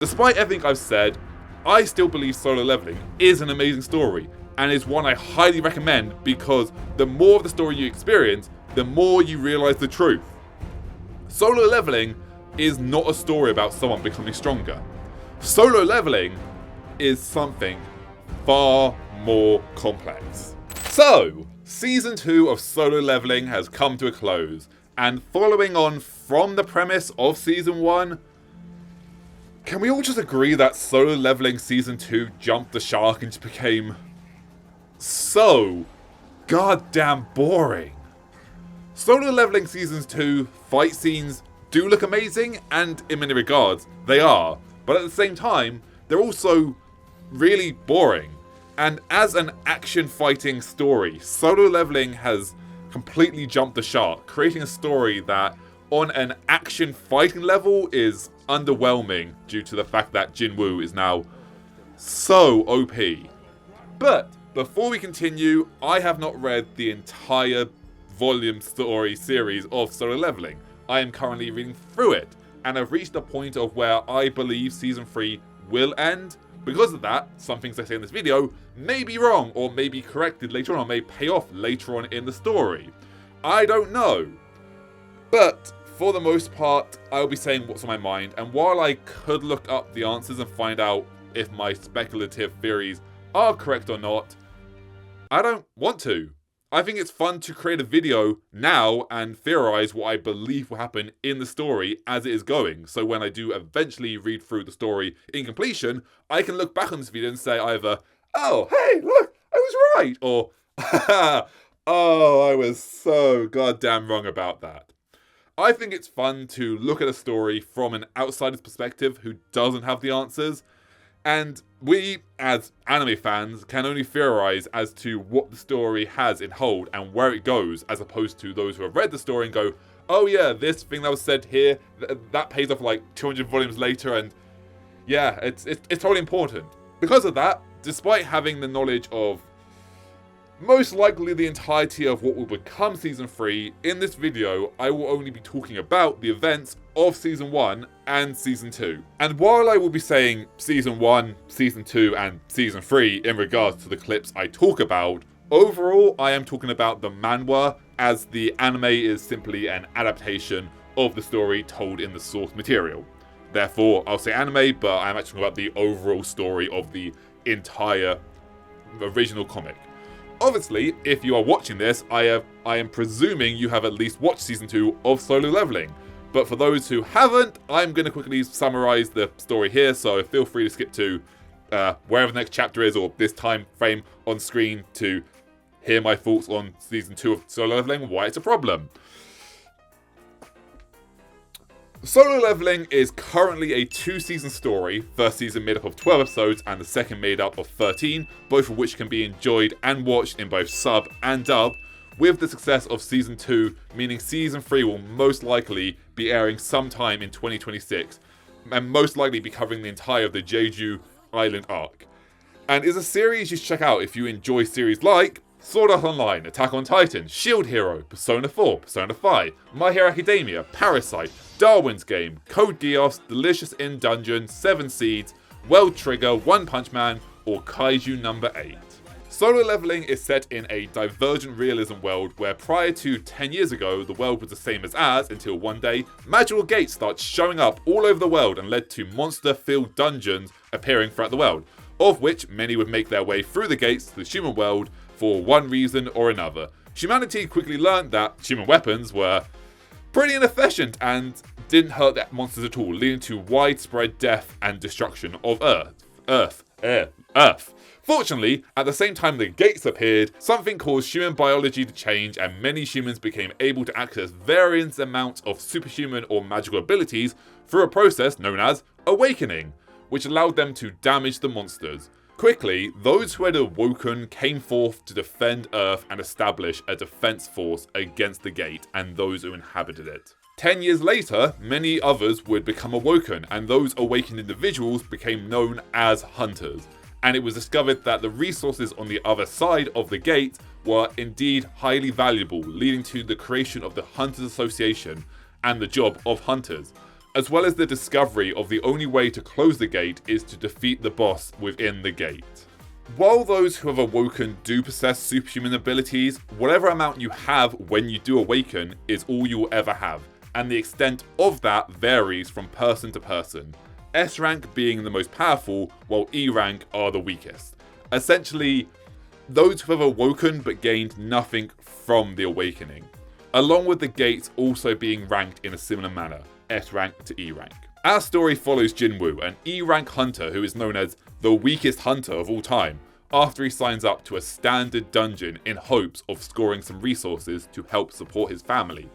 Despite everything I've said, I still believe Solo Leveling is an amazing story, and is one I highly recommend because the more of the story you experience, the more you realise the truth. Solo Leveling is not a story about someone becoming stronger. Solo Leveling is something far more complex. So, Season 2 of Solo Leveling has come to a close, and following on from the premise of Season 1, can we all just agree that Solo Leveling Season 2 jumped the shark and just became so goddamn boring? Solo Leveling Season 2 fight scenes do look amazing, and in many regards, they are. But at the same time, they're also really boring. And as an action fighting story, Solo Leveling has completely jumped the shark, creating a story that, on an action fighting level, is underwhelming due to the fact that Jinwoo is now so OP. But before we continue, I have not read the entire volume story series of Solo Leveling. I am currently reading through it, and I've reached a point of where I believe Season 3 will end. Because of that, some things I say in this video may be wrong, or may be corrected later on, or may pay off later on in the story. I don't know. But for the most part, I'll be saying what's on my mind, and while I could look up the answers and find out if my speculative theories are correct or not, I don't want to. I think it's fun to create a video now and theorize what I believe will happen in the story as it is going. So when I do eventually read through the story in completion, I can look back on this video and say either, oh, hey, look, I was right, or, oh, I was so goddamn wrong about that. I think it's fun to look at a story from an outsider's perspective who doesn't have the answers, and we, as anime fans, can only theorize as to what the story has in hold and where it goes, as opposed to those who have read the story and go, oh yeah, this thing that was said here, that pays off like 200 volumes later, and yeah, it's totally important. Because of that, despite having the knowledge of most likely the entirety of what will become Season 3, in this video I will only be talking about the events of Season 1 and Season 2. And while I will be saying Season 1, Season 2 and Season 3 in regards to the clips I talk about, overall I am talking about the manhwa, as the anime is simply an adaptation of the story told in the source material. Therefore, I'll say anime, but I'm actually talking about the overall story of the entire original comic. Obviously, if you are watching this, I am presuming you have at least watched Season 2 of Solo Leveling. But for those who haven't, I'm going to quickly summarize the story here, so feel free to skip to wherever the next chapter is, or this time frame on screen, to hear my thoughts on Season 2 of Solo Leveling and why it's a problem. Solo Leveling is currently a 2-season story, first season made up of 12 episodes and the second made up of 13, both of which can be enjoyed and watched in both sub and dub, with the success of Season 2 meaning Season 3 will most likely be airing sometime in 2026, and most likely be covering the entire of the Jeju Island arc. And is a series you should check out if you enjoy series like Sword Art Online, Attack on Titan, Shield Hero, Persona 4, Persona 5, My Hero Academia, Parasite, Darwin's Game, Code Geass, Delicious in Dungeon, 7 Seeds, World Trigger, One Punch Man, or Kaiju Number 8. Solo Leveling is set in a divergent realism world where prior to 10 years ago, the world was the same as ours until one day, magical gates started showing up all over the world and led to monster-filled dungeons appearing throughout the world, of which many would make their way through the gates to the human world for one reason or another. Humanity quickly learned that human weapons were pretty inefficient and didn't hurt the monsters at all, leading to widespread death and destruction of Earth. Fortunately, at the same time the gates appeared, something caused human biology to change and many humans became able to access various amounts of superhuman or magical abilities through a process known as awakening, which allowed them to damage the monsters. Quickly, those who had awoken came forth to defend Earth and establish a defense force against the gate and those who inhabited it. 10 years later, many others would become awoken, and those awakened individuals became known as hunters. And it was discovered that the resources on the other side of the gate were indeed highly valuable, leading to the creation of the Hunters Association and the job of hunters. as well as the discovery of the only way to close the gate is to defeat the boss within the gate. While those who have awoken do possess superhuman abilities, whatever amount you have when you do awaken is all you will ever have, and the extent of that varies from person to person. S rank being the most powerful, while E rank are the weakest. Essentially, those who have awoken but gained nothing from the awakening, along with the gates also being ranked in a similar manner, S rank to E rank. Our story follows Jinwoo, an E rank hunter who is known as the weakest hunter of all time, after he signs up to a standard dungeon in hopes of scoring some resources to help support his family.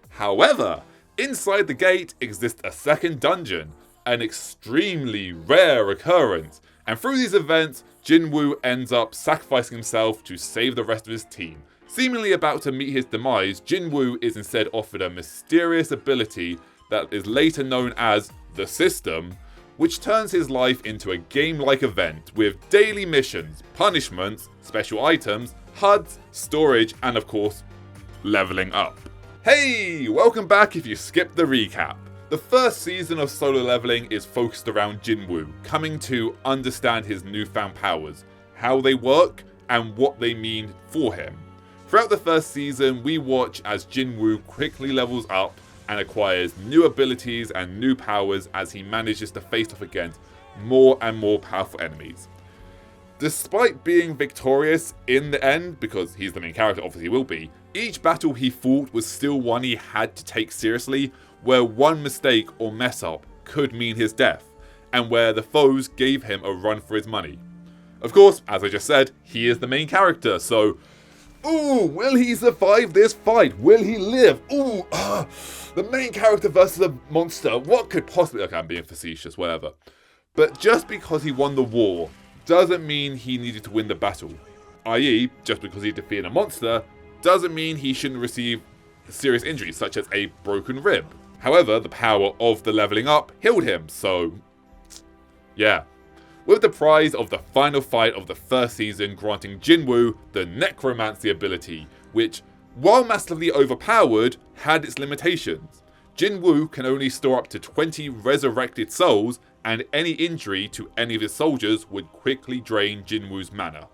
However, inside the gate exists a second dungeon, an extremely rare occurrence, and through these events, Jinwoo ends up sacrificing himself to save the rest of his team. Seemingly about to meet his demise, Jinwoo is instead offered a mysterious ability that is later known as the System, which turns his life into a game-like event with daily missions, punishments, special items, HUDs, storage, and of course, leveling up. Hey, welcome back if you skipped the recap. The first season of Solo Leveling is focused around Jinwoo, coming to understand his newfound powers, how they work, and what they mean for him. Throughout the first season, we watch as Jinwoo quickly levels up and acquires new abilities and new powers as he manages to face off against more and more powerful enemies. Despite being victorious in the end, because he's the main character, obviously he will be, each battle he fought was still one he had to take seriously, where one mistake or mess up could mean his death, and where the foes gave him a run for his money. Of course, as I just said, he is the main character, so ooh, will he survive this fight? Will he live? Ooh, the main character versus a monster. What could possibly... Okay, I'm being facetious, whatever. But just because he won the war doesn't mean he needed to win the battle. I.e., just because he defeated a monster doesn't mean he shouldn't receive serious injuries, such as a broken rib. However, the power of the leveling up healed him, so... yeah. With the prize of the final fight of the first season granting Jinwoo the necromancy ability, which, while massively overpowered, had its limitations. Jinwoo can only store up to 20 resurrected souls, and any injury to any of his soldiers would quickly drain Jinwoo's mana.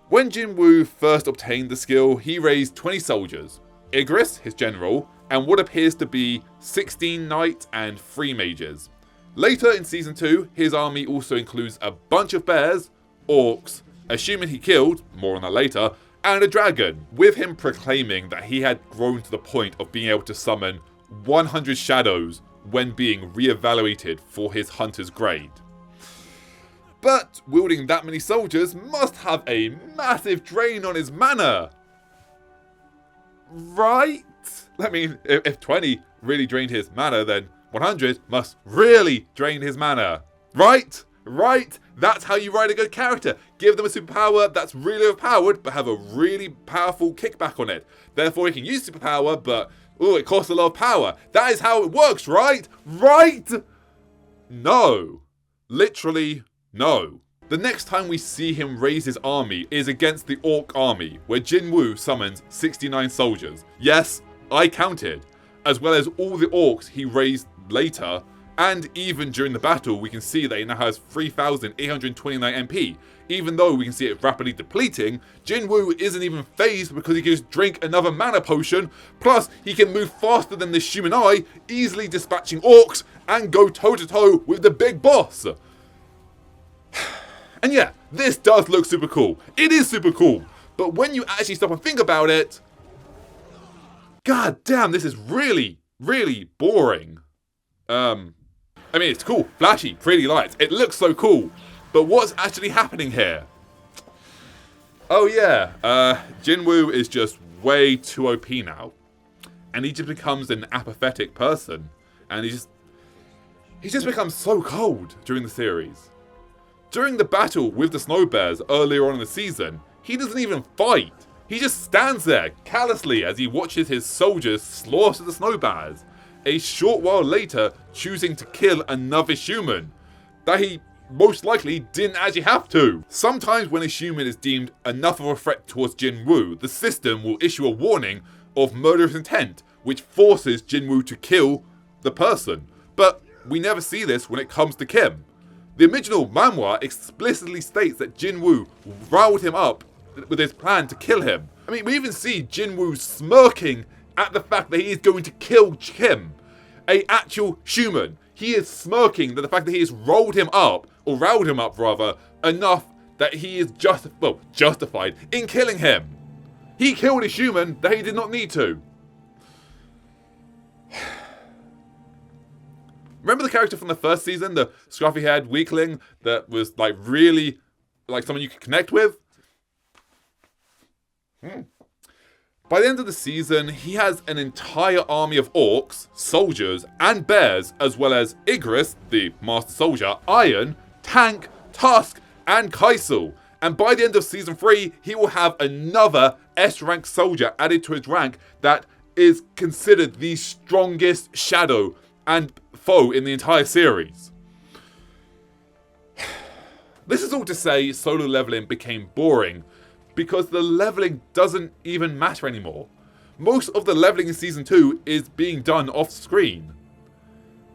When Jinwoo first obtained the skill, he raised 20 soldiers, Igris, his general, and what appears to be 16 knights and 3 mages. Later in Season 2, his army also includes a bunch of bears, orcs, a human he killed, more on that later, and a dragon, with him proclaiming that he had grown to the point of being able to summon 100 shadows when being re-evaluated for his hunter's grade. But wielding that many soldiers must have a massive drain on his mana. Right? I mean, if 20 really drained his mana, then 100 must really drain his mana. Right? Right? That's how you write a good character. Give them a superpower that's really overpowered, but have a really powerful kickback on it. Therefore, he can use superpower, but it costs a lot of power. That is how it works, right? Right? No. Literally, no. The next time we see him raise his army is against the Orc army, where Jinwoo summons 69 soldiers. Yes, I counted. As well as all the Orcs he raised later, and even during the battle we can see that he now has 3,829 MP. Even though we can see it rapidly depleting, Jinwoo isn't even phased because he can just drink another mana potion, plus he can move faster than the human eye, easily dispatching Orcs and go toe to toe with the big boss. And yeah, this does look super cool. It is super cool, but when you actually stop and think about it, god damn, this is really, really boring. I mean, it's cool, flashy, pretty lights. It looks so cool. But what's actually happening here? Oh yeah, Jinwoo is just way too OP now. And he just becomes an apathetic person. And he just becomes so cold during the series. During the battle with the Snow Bears earlier on in the season, he doesn't even fight. He just stands there callously as he watches his soldiers slaughter the Snow Bears. A short while later, choosing to kill another human that he most likely didn't actually have to. Sometimes when a human is deemed enough of a threat towards Jinwoo, the system will issue a warning of murderous intent, which forces Jinwoo to kill the person. But we never see this when it comes to Kim. The original manhwa explicitly states that Jinwoo riled him up with his plan to kill him. I mean, we even see Jinwoo smirking at the fact that he is going to kill Kim, a actual human. He is smirking at the fact that he has riled him up rather, enough that he is justified in killing him. He killed a human that he did not need to. Remember the character from the first season, the scruffy-haired weakling that was like really like someone you could connect with? By the end of the season, he has an entire army of orcs, soldiers, and bears, as well as Igris, the master soldier, Iron, Tank, Tusk, and Kaisel. And by the end of season 3, he will have another S-rank soldier added to his rank that is considered the strongest shadow and foe in the entire series. This is all to say solo leveling became boring because the leveling doesn't even matter anymore. Most of the leveling in season 2 is being done off screen.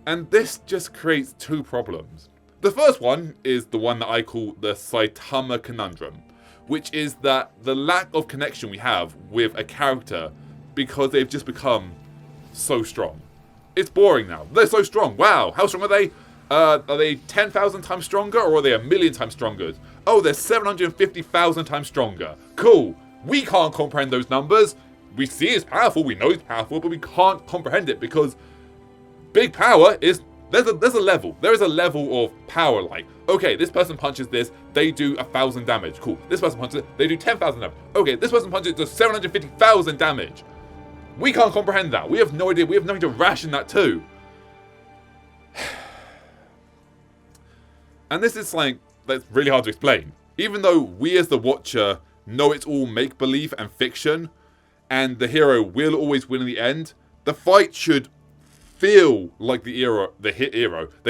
And this just creates two problems. The first one is the one that I call the Saitama conundrum, which is that the lack of connection we have with a character because they've just become so strong. It's boring now. They're so strong. Wow, how strong are they? Are they 10,000 times stronger or are they 1,000,000 times stronger? Oh, they're 750,000 times stronger. Cool. We can't comprehend those numbers. We see it's powerful, we know it's powerful, but we can't comprehend it because big power is... There's a level. There is a level of power like, okay, this person punches this, they do 1,000 damage. Cool. This person punches it, they do 10,000 damage. Okay, this person punches it, does 750,000 damage. We can't comprehend that. We have no idea. We have nothing to ration that to. And this is something that's really hard to explain. Even though we as the watcher know it's all make-believe and fiction, and the hero will always win in the end, the fight should feel like the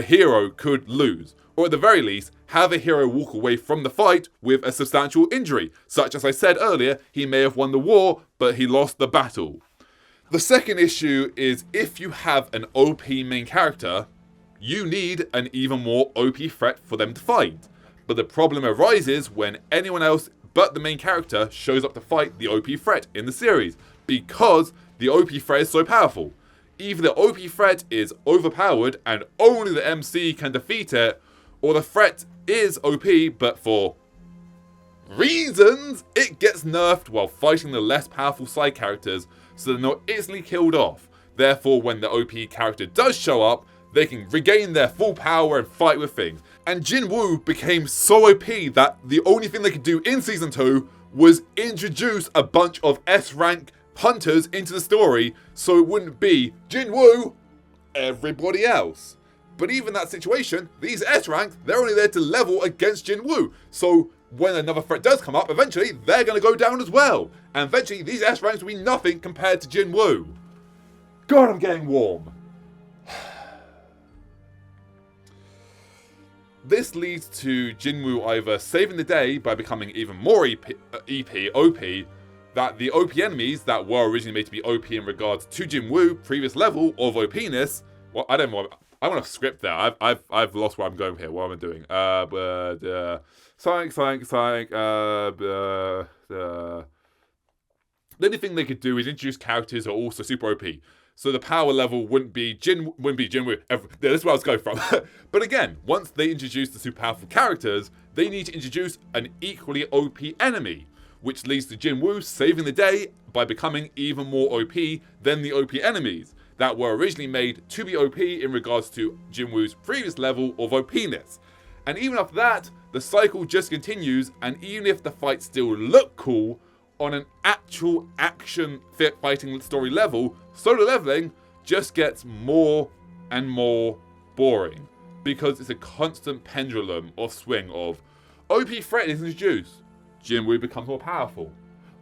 hero could lose. Or at the very least, have a hero walk away from the fight with a substantial injury. Such as I said earlier, he may have won the war, but he lost the battle. The second issue is if you have an OP main character, you need an even more OP threat for them to fight. But the problem arises when anyone else but the main character shows up to fight the OP threat in the series, because the OP threat is so powerful. Either the OP threat is overpowered and only the MC can defeat it, or the threat is OP but for reasons it gets nerfed while fighting the less powerful side characters, so they're not easily killed off. Therefore, when the OP character does show up, they can regain their full power and fight with things. And Jinwoo became so OP that the only thing they could do in Season 2 was introduce a bunch of S-rank hunters into the story, so it wouldn't be Jinwoo, everybody else. But even that situation, these S-rank, they're only there to level against Jinwoo. So when another threat does come up, eventually they're going to go down as well. And eventually these S-ranks will be nothing compared to Jinwoo. God, I'm getting warm. This leads to Jinwoo either saving the day by becoming even more OP, that the OP enemies that were originally made to be OP in regards to Jinwoo, previous level of OPness, well, I don't know, I want to script that. I've lost where I'm going here. What am I doing? The only thing they could do is introduce characters who are also super OP. So the power level wouldn't be Jinwoo. That's where I was going from. But again, once they introduce the super powerful characters, they need to introduce an equally OP enemy, which leads to Jinwoo saving the day by becoming even more OP than the OP enemies that were originally made to be OP in regards to Jinwoo's previous level of OPness. And even after that, the cycle just continues, and even if the fights still look cool, on an actual action fighting story level, solo leveling just gets more and more boring because it's a constant pendulum or swing of OP threat is introduced, Jinwoo becomes more powerful.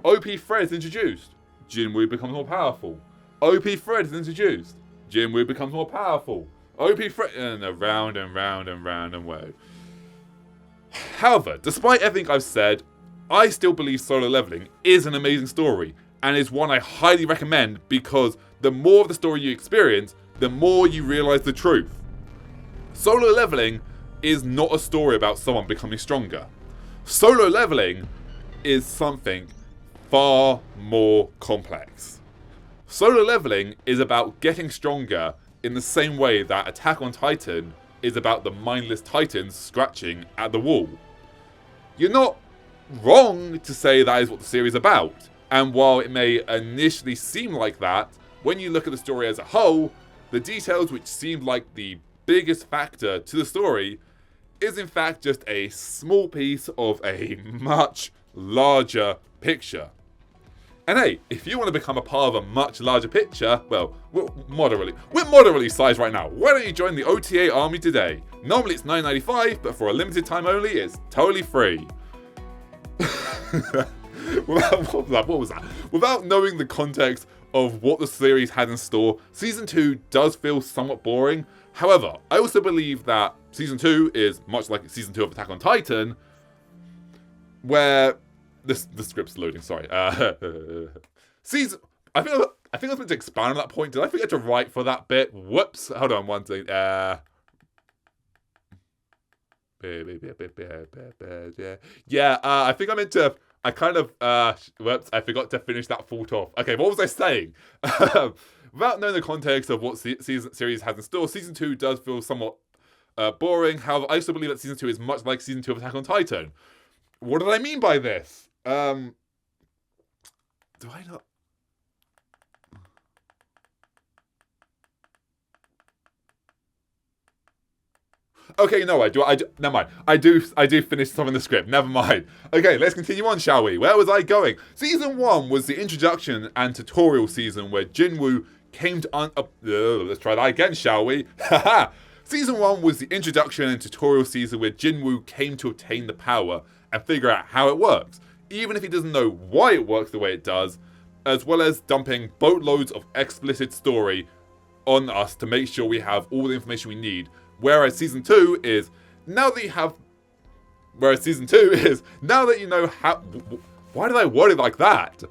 OP threat is introduced, Jinwoo becomes more powerful. OP threat is introduced, Jinwoo becomes more powerful. OP threat, and round and round and round and way. However, despite everything I've said, I still believe solo leveling is an amazing story and is one I highly recommend because the more of the story you experience, the more you realise the truth. Solo Leveling is not a story about someone becoming stronger. Solo Leveling is something far more complex. Solo Leveling is about getting stronger in the same way that Attack on Titan is about the mindless titans scratching at the wall. You're not wrong to say that is what the series is about, and while it may initially seem like that, when you look at the story as a whole, the details which seemed like the biggest factor to the story is in fact just a small piece of a much larger picture. And hey, if you want to become a part of a much larger picture, well, we're moderately sized right now. Why don't you join the OTA army today? Normally it's $9.95, but for a limited time only, it's totally free. What was that? Without knowing the context of what the series had in store, Season 2 does feel somewhat boring. However, I also believe that Season 2 is much like Season 2 of Attack on Titan, where... The script's loading, sorry. I think I was meant to expand on that point. Did I forget to write for that bit? Whoops. Hold on one second. Yeah, I think I meant to... whoops, I forgot to finish that thought off. Okay, what was I saying? Without knowing the context of what series has in store, Season 2 does feel somewhat boring. However, I also believe that Season 2 is much like Season 2 of Attack on Titan. What did I mean by this? Do I not... Okay, no, I do. Never mind. I do finish some in the script. Never mind. Okay, let's continue on, shall we? Where was I going? Season 1 was the introduction and tutorial season where Jinwoo came to let's try that again, shall we? Haha. Season 1 was the introduction and tutorial season where Jinwoo came to obtain the power and figure out how it works, even if he doesn't know why it works the way it does, as well as dumping boatloads of explicit story on us to make sure we have all the information we need. Whereas Season 2 is, now that you know how... Why did I word it like that?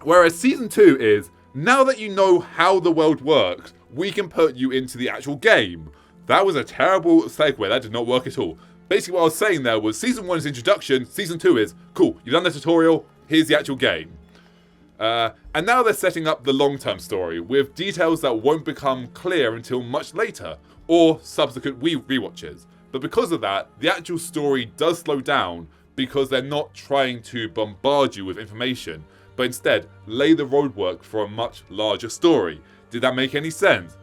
Whereas Season 2 is, now that you know how the world works, we can put you into the actual game. That was a terrible segue. That did not work at all. Basically what I was saying there was Season 1 is introduction, Season 2 is, cool, you've done the tutorial, here's the actual game. And now they're setting up the long-term story, with details that won't become clear until much later, or subsequent rewatches. But because of that, the actual story does slow down, because they're not trying to bombard you with information, but instead lay the roadwork for a much larger story. Did that make any sense?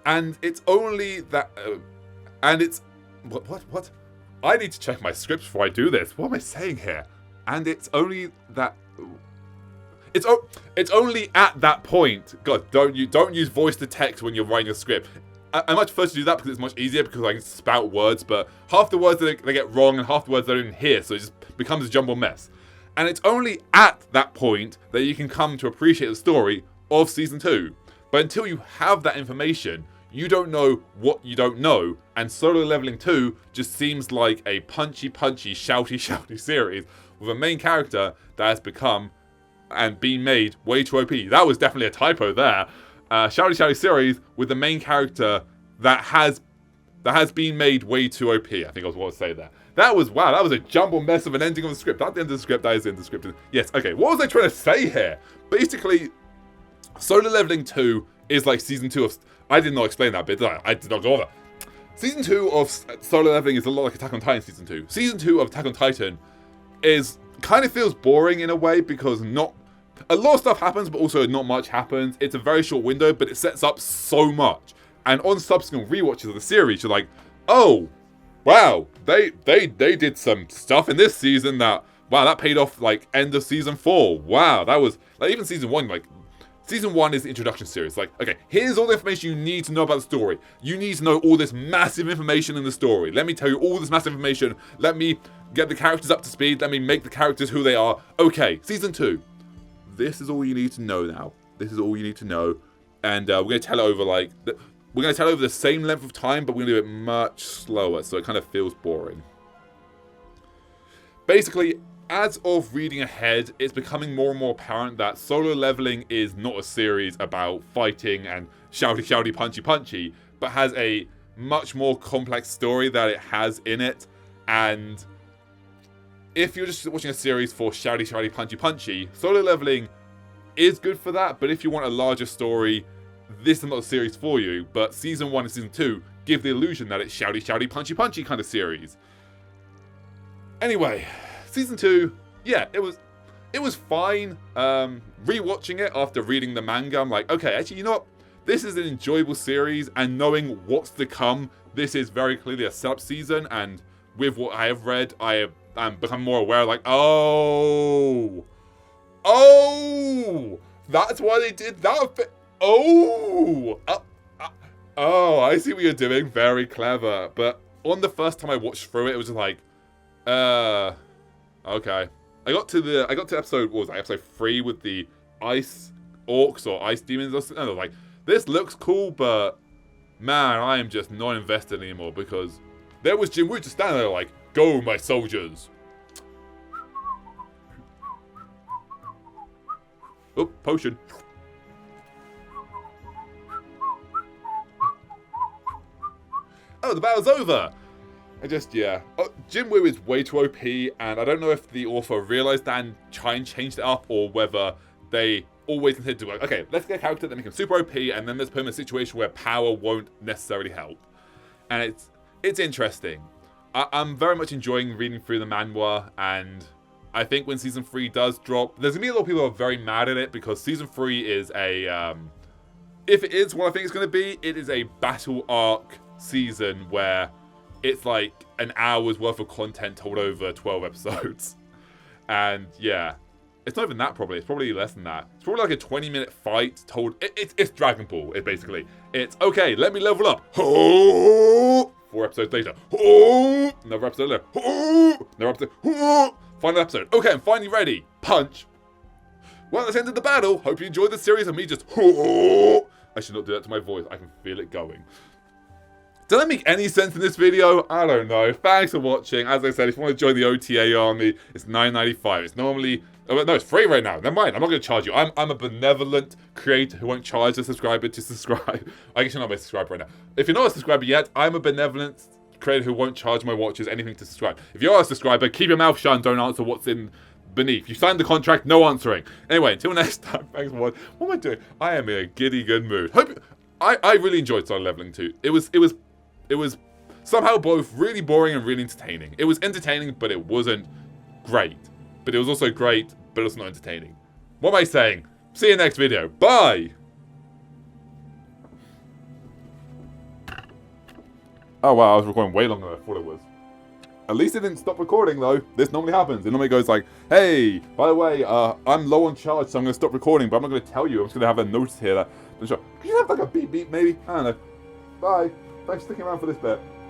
And it's only that... What? I need to check my scripts before I do this. What am I saying here? And it's only that... It's only at that point. God, don't use voice to text when you're writing a script. I much prefer to do that because it's much easier, because I can spout words, but half the words they get wrong and half the words they don't even hear, so it just becomes a jumbled mess. And it's only at that point that you can come to appreciate the story of Season 2. But until you have that information, you don't know what you don't know, and Solo Leveling 2 just seems like a punchy, shouty series with a main character that has become and been made way too OP. That was definitely a typo there. Shouty series with the main character that has been made way too OP. I think I was what to say there. That was a jumbled mess of an ending of the script. That's the end of the script. That is the end of the script. Yes, okay. What was I trying to say here? Basically, Solo Leveling 2 is like Season 2 of... I did not explain that bit, did I? I did not go over. Season 2 of Solo Leveling is a lot like Attack on Titan Season 2. Season 2 of Attack on Titan kind of feels boring in a way, because a lot of stuff happens, but also not much happens. It's a very short window, but it sets up so much. And on subsequent rewatches of the series, you're like, oh, wow, they did some stuff in this season that paid off, like, end of Season 4. Wow, that was, like, even Season 1, like, Season 1 is the introduction series. Like, okay, here's all the information you need to know about the story. You need to know all this massive information in the story. Let me tell you all this massive information. Let me get the characters up to speed. Let me make the characters who they are. Okay, Season 2. This is all you need to know now. This is all you need to know. And we're going to tell it over, like... We're going to tell it over the same length of time, but we're going to do it much slower, so it kind of feels boring. Basically, as of reading ahead, it's becoming more and more apparent that Solo Leveling is not a series about fighting and shouty, punchy, but has a much more complex story that it has in it. And if you're just watching a series for shouty, punchy, Solo Leveling is good for that. But if you want a larger story, this is not a series for you. But Season 1 and Season 2 give the illusion that it's shouty, punchy kind of series. Anyway, Season 2, yeah, it was fine. Rewatching it after reading the manga, I'm like, okay, actually, you know what? This is an enjoyable series, and knowing what's to come, this is very clearly a setup season, and with what I have read, I am become more aware, like, oh, that's why they did that. Oh, I see what you're doing. Very clever. But on the first time I watched through it, it was just like, okay. I got to episode, what was that, episode 3 with the ice orcs or ice demons or something. And I was like, this looks cool, but man, I am just not invested anymore, because there was Jinwoo just standing there like, go, my soldiers. Oh, potion. Oh, the battle's over. Yeah. Oh, Jinwoo is way too OP, and I don't know if the author realized that and changed it up, or whether they always intended to, like, okay, let's get a character that make him super OP, and then let's put him in a situation where power won't necessarily help. And it's interesting. I'm very much enjoying reading through the manhwa, and I think when Season 3 does drop, there's going to be a lot of people who are very mad at it, because Season 3 is a, if it is what I think it's going to be, it is a battle arc season where it's like an hour's worth of content told over 12 episodes. And yeah, it's not even that probably. It's probably less than that. It's probably like a 20-minute fight told. It's Dragon Ball, basically. It's, okay, let me level up. 4 episodes later. Another episode later. Another episode. Final episode. Okay, I'm finally ready. Punch. Well, that's the end of the battle. Hope you enjoyed the series of me just... I should not do that to my voice. I can feel it going. Did that make any sense in this video? I don't know. Thanks for watching. As I said, if you want to join the OTA army, it's $9.95. It's normally... Oh, no, it's free right now. Never mind. I'm not going to charge you. I'm a benevolent creator who won't charge a subscriber to subscribe. I guess you're not a subscriber right now. If you're not a subscriber yet, I'm a benevolent creator who won't charge my watchers anything to subscribe. If you are a subscriber, keep your mouth shut and don't answer what's in beneath. You signed the contract, no answering. Anyway, until next time, thanks for watching. What am I doing? I am in a giddy good mood. I really enjoyed Solo Leveling 2. It was somehow both really boring and really entertaining. It was entertaining, but it wasn't great. But it was also great, but it's not entertaining. What am I saying? See you next video. Bye! Oh wow, I was recording way longer than I thought it was. At least it didn't stop recording though. This normally happens. It normally goes like, hey, by the way, I'm low on charge, so I'm going to stop recording, but I'm not going to tell you. I'm just going to have a notice here that... Could you have like a beep beep maybe? I don't know. Bye. Thanks for sticking around for this bit.